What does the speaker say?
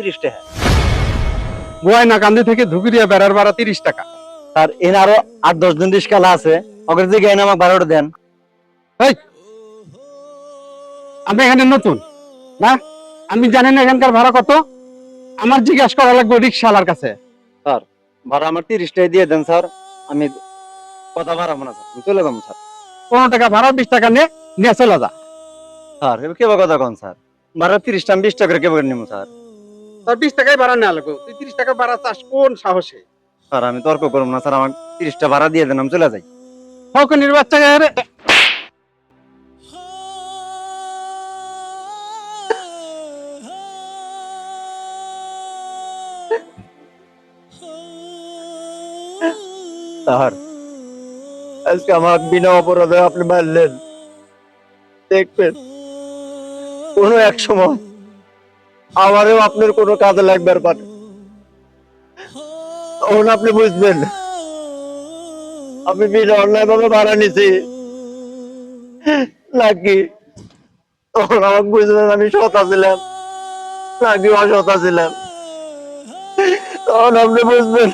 30 টাকা। গোয়াইনা কান্দি থেকে ধুকুরিয়া বেড়ার ভাড়া 30 টাকা। স্যার এনে আরো 8-10 দিন রিস্কালা আছে, ওকে যে গাইন আমাকে ভাড়াটা দেন। এই, আমি এখানে নতুন না, আমি জানি না এখানকার ভাড়া কত। আমার জিজ্ঞাসা করা লাগবে রিক্সাওয়ালার কাছে। স্যার ভাড়া আমার 30 টাকা দিয়ে দেন স্যার, আমি কথা বাড়াবো না স্যার, আমি চলে যাবো স্যার। 15 টাকা ভাড়া, 20 টাকা নিয়ে চলে যা। স্যার এবার কেবা কথা কন স্যার, ভাড়া 30 টা আমি 20 টাকা করে কেবা নিবো স্যার। তোর 20 টাকাই ভাড়া নেওয়া লাগবে, তুই 30 টাকা ভাড়া চাস কোন সাহসে? স্যার আমি তর্ক করবো না স্যার, আমাকে 30 টা ভাড়া দিয়ে দেন, আমি চলে যাই। ফকনির বাচ্চা রে। স্যার আজকে আমার বিনা অপরাধে আপনি মারলেন, দেখবেন কোনো এক সময় আমারও আপনার কোনো কাজে লাগবে পারে, তখন আপনি বুঝবেন আমি বিনা অন্যায় ভাবে ভাড়া নিছি নাকি, তখন আমাকে বুঝবেন আমি সৎ ছিলাম নাকি অসৎ ছিলাম, তখন আপনি বুঝবেন।